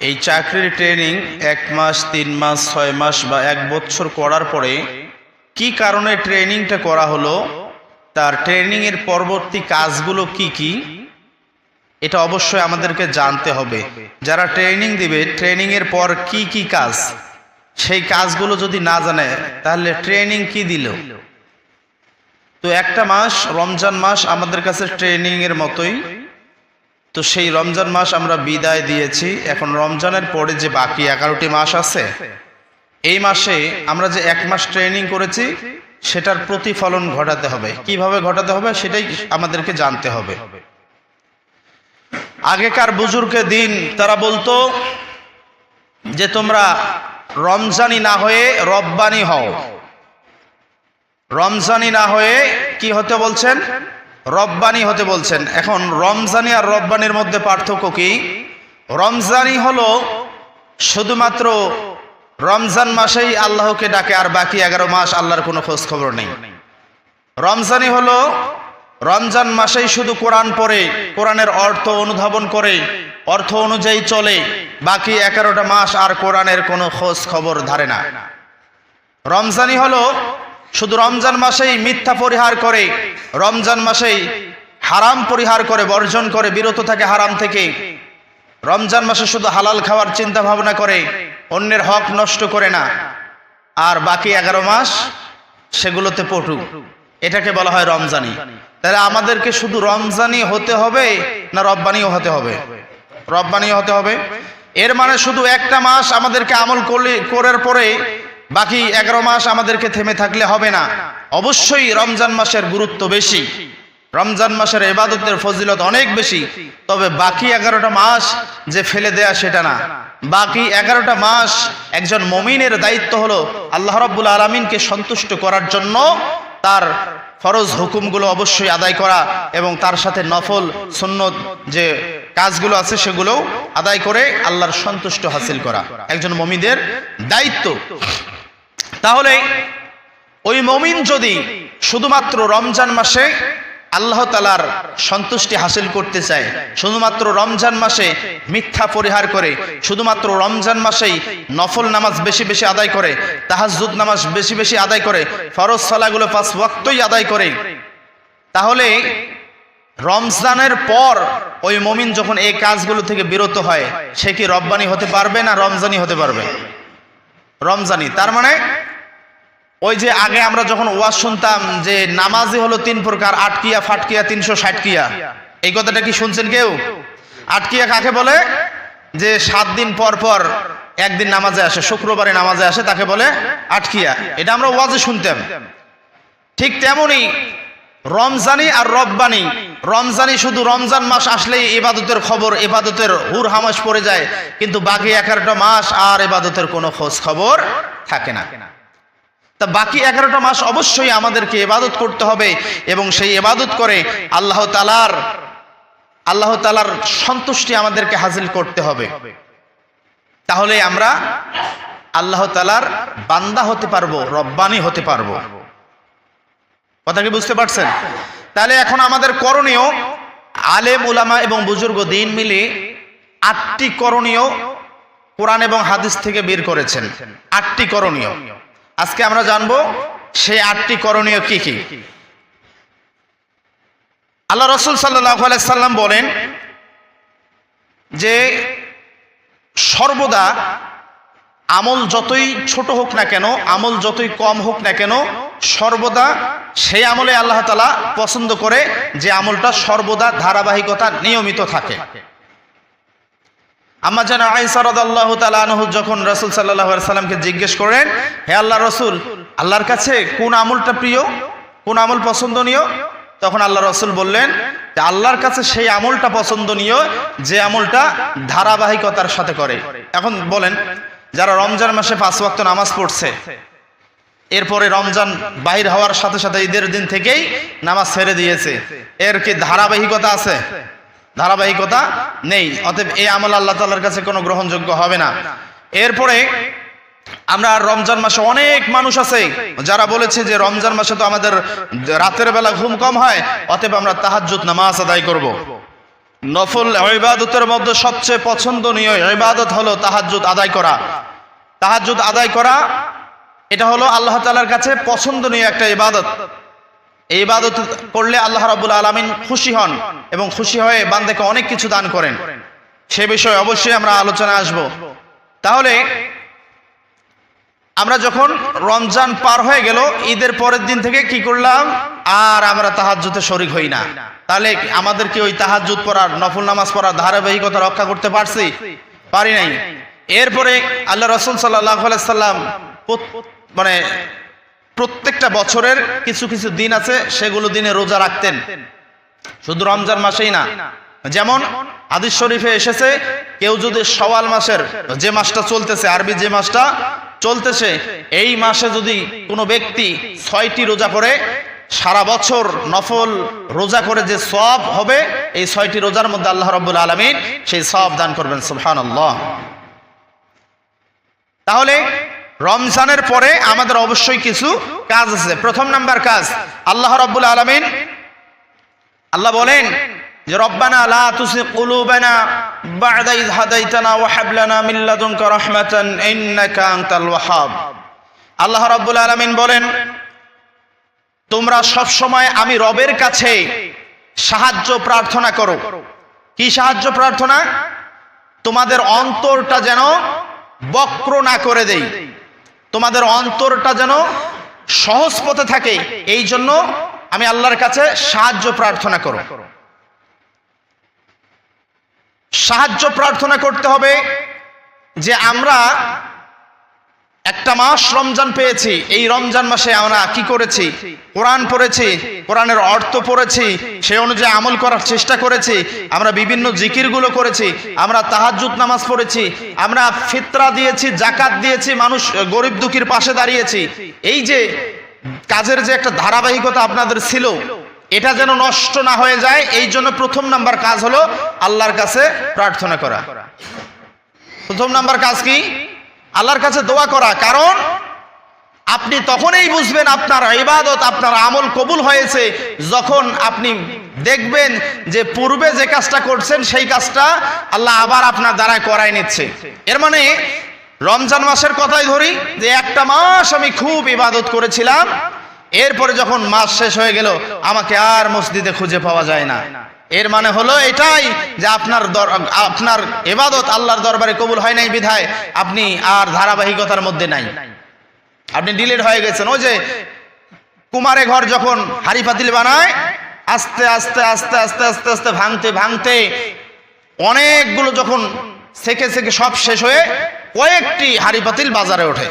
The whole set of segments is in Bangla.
এই চাকরির ট্রেনিং 1 মাস 3 মাস 6 মাস বা 1 বছর করার পরে কি কারণে ট্রেনিংটা করা হলো, তার ট্রেনিং এর পরবর্তী কাজগুলো কি কি, এটা অবশ্যই আমাদেরকে জানতে হবে। যারা ট্রেনিং দিবে ট্রেনিং এর পর কি কি কাজ, সেই কাজগুলো যদি না জানে তাহলে ট্রেনিং কি দিল। তো একটা মাস রমজান মাস আমাদের কাছে ট্রেনিং এর মতোই। তো সেই রমজান মাস আমরা বিদায় দিয়েছি। এখন রমজানের পরে যে বাকি 11টি মাস আছে, এই মাসে আমরা যে 1 মাস ট্রেনিং করেছি সেটার প্রতিফলন ঘটাতে হবে। কিভাবে ঘটাতে হবে সেটাই আমাদেরকে জানতে হবে। আগেকার বুজুর্গে দিন তারা বলতো যে তোমরা রমজানি না হয়ে রব্বানি হও। রমজানি না হয়ে কি হতে বলছেন? রব্বানি হতে বলছেন। এখন রমজানি আর রব্বানির মধ্যে পার্থক্য কি? রমজানি হলো শুধুমাত্র রমজান মাসেই আল্লাহকে ডাকে, আর বাকি 11 মাস আল্লাহর কোনো খোঁজ খবর নেই। রমজানি হলো রমজান মাসেই শুধু কোরআন পড়ে, কোরআনের অর্থ অনুধাবন করে, অর্থ অনুযায়ী চলে, বাকি 11টা মাস আর কোরআনের কোনো খোঁজ খবর ধারে না। রমজানি হলো শুধু রমজান মাসেই মিথ্যা পরিহার করে, রমজান মাসেই হারাম পরিহার করে, বর্জন করে, বিরত থাকে হারাম থেকে। রমজান মাসে শুধু হালাল খাওয়ার চিন্তা ভাবনা করে, অন্যের হক নষ্ট করে না, আর বাকি 11 মাস সেগুলোতে পটু। এটাকে বলা হয় রমজানি। তাহলে আমাদেরকে শুধু রমজানি হতে হবে না রব্বানিও হতে হবে? রব্বানিও হতে হবে। এর মানে শুধু একটা মাস আমাদেরকে আমল করার পরে বাকি 11 মাস আমাদেরকে থেমে থাকলে হবে না। অবশ্যই রমজান মাসের গুরুত্ব বেশি, রমজান মাসের ইবাদতের ফজিলত অনেক বেশি। তবে বাকি 11টা মাস যে ফেলে দেয়া সেটা না। বাকি 11টা মাস একজন মুমিনের দায়িত্ব হলো আল্লাহ রাব্বুল আলামিনকে সন্তুষ্ট করার জন্য তার ফরজ হুকুমগুলো অবশ্যই আদায় করা এবং তার সাথে নফল সুন্নত যে কাজগুলো আছে সেগুলো আদায় করে আল্লাহর সন্তুষ্ট হাসিল করা একজন মুমিনের দায়িত্ব। তাহলে ওই মুমিন যদি শুধুমাত্র রমজান মাসে আল্লাহ তাআলার সন্তুষ্টি হাসিল করতে চায়, শুধুমাত্র রমজান মাসে মিথ্যা পরিহার করে, শুধুমাত্র রমজান মাসেই নফল নামাজ বেশি বেশি আদায় করে, তাহাজ্জুদ নামাজ বেশি বেশি আদায় করে, ফরজ সালাগুলো 5 ওয়াক্তই আদায় করে, তাহলে রমজানের পর ওই মুমিন যখন এই কাজগুলো থেকে বিরত হয়, সে কি রব্বানি হতে পারবে না রমজানি হতে পারবে? রমজানি। তার মানে ওই যে আগে আমরা যখন ওয়াজ শুনতাম যে নামাজই হলো 3 প্রকার, আটকিয়া, ফাটকিয়া, 360 কিয়া, এই কথাটা কি শুনছেন কেউ? আটকিয়া কাকে বলে? যে 7 দিন পর পর একদিন নামাজে আসে, শুক্রবারে নামাজে আসে, তাকে বলে আটকিয়া। এটা আমরা ওয়াজে শুনতাম। ঠিক তেমনি রমজানি আর রব্বানি। রমজানি শুধু রমজান মাস আসলেই ইবাদতের খবর, ইবাদতের হুর হামাস পড়ে যায়, কিন্তু বাকি 11টা মাস আর ইবাদতের কোনো খোঁজ খবর থাকে না। তা বাকি 11টা মাস অবশ্যই আমাদেরকে ইবাদত করতে হবে এবং সেই ইবাদত করে আল্লাহ তাআলার সন্তুষ্টি আমাদেরকে হাসিল করতে হবে। তাহলে আমরা আল্লাহ তাআলার বান্দা হতে পারবো, রব্বানি হতে পারবো। কথা কি বুঝতে পারছেন? তাহলে এখন আমাদের করণীয়, আলেম উলামা এবং বুজুর্গ দিন মিলে 8টি করণীয় কোরআন এবং হাদিস থেকে বের করেছেন। 8টি করণীয় আজকে আমরা জানবো। সেই 8টি করণীয় কি কি? আল্লাহ রাসূল সাল্লাল্লাহু আলাইহি সাল্লাম বলেন যে সর্বদা আমল যতই ছোট হোক না কেন, আমল যতই কম হোক না কেন, সর্বদা সেই আমলে আল্লাহ তাআলা পছন্দ করে যে আমলটা সর্বদা ধারাবাহিকতা নিয়মিত থাকে। আম্মা জান আয়েশা রাদিয়াল্লাহু তাআলা আনহা যখন রাসূল সাল্লাল্লাহু আলাইহি সাল্লামকে জিজ্ঞেস করেন, হে আল্লাহর রাসূল, আল্লাহর কাছে কোন আমলটা প্রিয়, কোন আমল পছন্দনীয়? তখন আল্লাহ রাসূল বললেন যে আল্লাহর কাছে সেই আমলটা পছন্দনীয় যে আমলটা ধারাবাহিকতার সাথে করে। এখন বলেন, যারা রমজান মাসে 5 ওয়াক্ত নামাজ পড়ছে, এরপরে রমজান বাহির হওয়ার সাথে সাথে ঈদের দিন থেকেই নামাজ ছেড়ে দিয়েছে, এর কি ধারাবাহিকতা আছে? ধারাবাহিকতা নেই। অতএব এই আমল আল্লাহ তাআলার কাছে কোনো গ্রহণযোগ্য হবে না। এরপরে আমরা রমজান মাসে অনেক মানুষ আছে যারা বলেছে যে রমজান মাসে তো আমাদের রাতের বেলা ঘুম কম হয়, অতএব আমরা তাহাজ্জুদ নামাজ আদায় করব। নফল ইবাদতের মধ্যে সবচেয়ে পছন্দনীয় ইবাদত হলো তাহাজ্জুদ আদায় করা। তাহাজ্জুদ আদায় করা এটা হলো আল্লাহ তাআলার কাছে পছন্দনীয় একটা ইবাদত। এই ইবাদত করলে আল্লাহ রাব্বুল আলামিন খুশি হন এবং খুশি হয়ে বান্দাকে অনেক কিছু দান করেন। সে বিষয়ে অবশ্যই আমরা আলোচনায় আসব। তাহলে আমরা যখন রমজান পার হয়ে গেল, ঈদের পরের দিন থেকে কি করলাম? আর আমরা তাহাজ্জুদে শরীক হই না। তাহলে আমাদের কি ওই তাহাজ্জুদ পড়ার, নফল নামাজ পড়ার ধারাবাহিকতা রক্ষা করতে পারছি? পারি নাই। এরপরে আল্লাহ রাসূল সাল্লাল্লাহু আলাইহি সাল্লাম মানে প্রত্যেকটা বছরের কিছু কিছু দিন আছে, সেগুলো দিনে রোজা রাখতেন, শুধু রমজান মাসেই না। যেমন হাদিস শরীফে এসেছে, কেউ যদি শাওয়াল মাসের যে মাসটা চলতেছে, আরবি যে মাসটা চলতেছে, এই মাসে যদি কোনো ব্যক্তি 6টি রোজা করে, সারা বছর নফল রোজা করে যে সওয়াব হবে, এই 6টি রোজার মধ্যে আল্লাহ রাব্বুল আলামিন সেই সওয়াব দান করবেন। সুবহানাল্লাহ। তাহলে রমজানের পরে আমাদের অবশ্যই কিছু কাজ আছে। প্রথম নাম্বার কাজ, আল্লাহ রাব্বুল আলামিন আল্লাহ বলেন যে রব্বানা লা তুসিগ কুলুবানা বা'দা ইয হাদাইতানা ওয়া হাব লানা মিন লাদুনকা রাহমাতান ইন্নাকা আনতাল ওয়াহ্হাব। আল্লাহ রাব্বুল আলামিন বলেন, তোমরা সব সময় আমি রবের কাছে সাহায্য প্রার্থনা করো। কি সাহায্য প্রার্থনা? তোমাদের অন্তরটা যেন বক্র না করে দেই, তোমাদের অন্তরটা যেন সহজ পথে থাকে, এই জন্য আমি আল্লাহর কাছে সাহায্য প্রার্থনা করো। সাহায্য প্রার্থনা করতে হবে যে আমরা একটা মাস রমজান পেয়েছি, এই রমজান মাসে আমরা কি করেছি? কোরআন পড়েছি, কোরআনের অর্থ পড়েছি, সেই অনুযায়ী আমল করার চেষ্টা করেছি, আমরা বিভিন্ন জিকিরগুলো করেছি, আমরা তাহাজ্জুদ নামাজ পড়েছি, আমরা ফিতরা দিয়েছি, জাকাত দিয়েছি, মানুষ গরিব দুঃখীর পাশে দাঁড়িয়েছি। এই যে কাজের যে একটা ধারাবাহিকতা আপনাদের ছিল, এটা যেন নষ্ট না হয়ে যায়, এই জন্য প্রথম নাম্বার কাজ হলো আল্লাহর কাছে প্রার্থনা করা। প্রথম নাম্বার কাজ কি? আল্লাহর কাছে দোয়া করা। কারণ আপনি তখনই বুঝবেন আপনার ইবাদত, আপনার আমল কবুল হয়েছে, যখন আপনি দেখবেন যে পূর্বে যে কাজটা করছেন সেই কাজটা আল্লাহ আবার আপনার দ্বারা করাই নিচ্ছে। এর মানে রমজান মাসের কথাই ধরি, যে একটা মাস আমি খুব ইবাদত করেছিলাম, এরপরে যখন মাস শেষ হয়ে গেল আমাকে আর মসজিদে খুঁজে পাওয়া যায় না। এর মানে হলো এটাই যে আপনার ইবাদত আল্লাহর দরবারে কবুল হয় নাই, বিধায় আপনি আর ধারাবাহিকতার মধ্যে নাই, আপনি ডিলিট হয়ে গেছেন। ওই যে কুমারে ঘর যখন হাড়ি পাতিল বানায়, আস্তে আস্তে আস্তে আস্তে আস্তে আস্তে ভাঙতে ভাঙতে অনেকগুলো যখন সেকে সেকে সব শেষ হয়ে কয়েকটি হাড়ি পাতিল বাজারে ওঠে,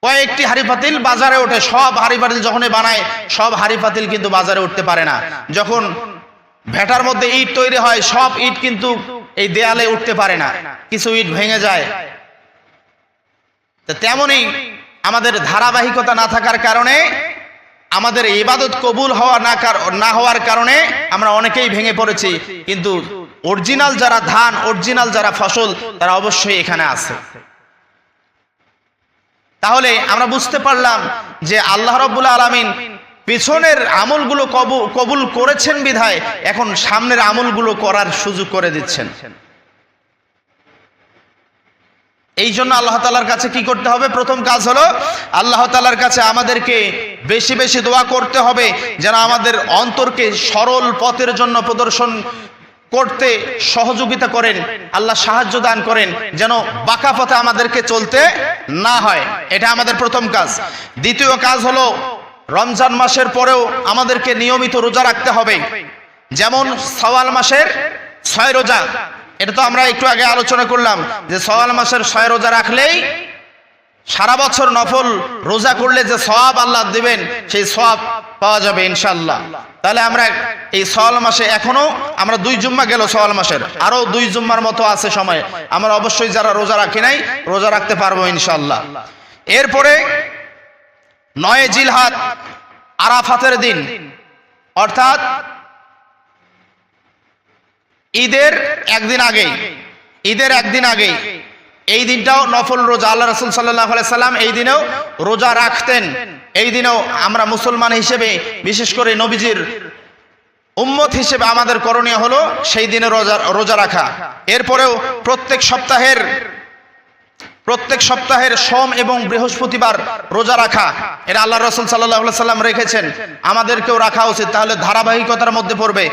কয়েকটি হাড়ি পাতিল বাজারে ওঠে। সব হাড়ি পাতিল যখনই বানায়, সব হাড়ি পাতিল কিন্তু বাজারে উঠতে পারে না। যখন ভেটার মধ্যে ইট তৈরি হয়, সব ইট কিন্তু এই দেয়ালে উঠতে পারে না, কিছু ইট ভেঙে যায়। তো তেমনি আমাদের ধারাবাহিকতা না থাকার কারণে, আমাদের ইবাদত কবুল হওয়া না হওয়ার কারণে আমরা অনেকেই ভেঙে পড়েছি। কিন্তু অরিজিনাল যারা ধান, অরিজিনাল যারা ফসল, তারা অবশ্যই এখানে আছে। তাহলে আমরা বুঝতে পারলাম যে আল্লাহ রাব্বুল আলামিন পিছনের আমলগুলো কবুল করেছেন বিধায় এখন সামনের আমলগুলো করার সুযোগ করে দিচ্ছেন। এই জন্য আল্লাহ তাআলার কাছে কি করতে হবে? প্রথম কাজ হলো আল্লাহ তাআলার কাছে আমাদেরকে বেশি বেশি দোয়া করতে হবে, যেন আমাদের অন্তরকে সরল পথের জন্য প্রদর্শন করতে সহযোগিতা করেন, আল্লাহ সাহায্য দান করেন, যেন বাঁকা পথে আমাদেরকে চলতে না হয়। এটা আমাদের প্রথম কাজ। দ্বিতীয় কাজ হলো রমজান মাসের পরেও আমাদেরকে নিয়মিত রোজা রাখতে হবে। যেমন শাওয়াল মাসের 6 রোজা, এটা তো আমরা একটু আগে আলোচনা করলাম যে শাওয়াল মাসের 6 রোজা রাখলেই সারা বছর নফল রোজা করলে যে সওয়াব আল্লাহ দিবেন, সেই সওয়াব পাওয়া যাবে ইনশাআল্লাহ। তাহলে আমরা এই শাওয়াল মাসে এখনো আমরা 2 জুম্মা গেল, শাওয়াল মাসের আরো 2 জুম্মার মতো আছে সময়, আমরা অবশ্যই যারা রোজা রাখি নাই রোজা রাখতে পারবো ইনশাআল্লাহ। এরপরে 9 জিলহাদ আরাফাতের দিন, অর্থাৎ ঈদের একদিন আগে, এই দিনটাও নফল রোজা। আল্লাহ রাসূল সাল্লাল্লাহু আলাইহি সাল্লাম এই দিনেও রোজা রাখতেন। এই দিনেও আমরা মুসলমান হিসেবে, বিশেষ করে নবীজির উম্মত হিসেবে আমাদের করণীয় হলো সেই দিনে রোজা রাখা। এরপরেও প্রত্যেক সপ্তাহের সোম এবং বৃহস্পতিবার রোজা রাখা, এটা আল্লাহ রাসূল সাল্লাল্লাহু আলাইহি ওয়াসাল্লাম রেখেছেন, আমাদেরকেও রাখা উচিত। তাহলে ধারাবাহিকতার মধ্যে পড়বে।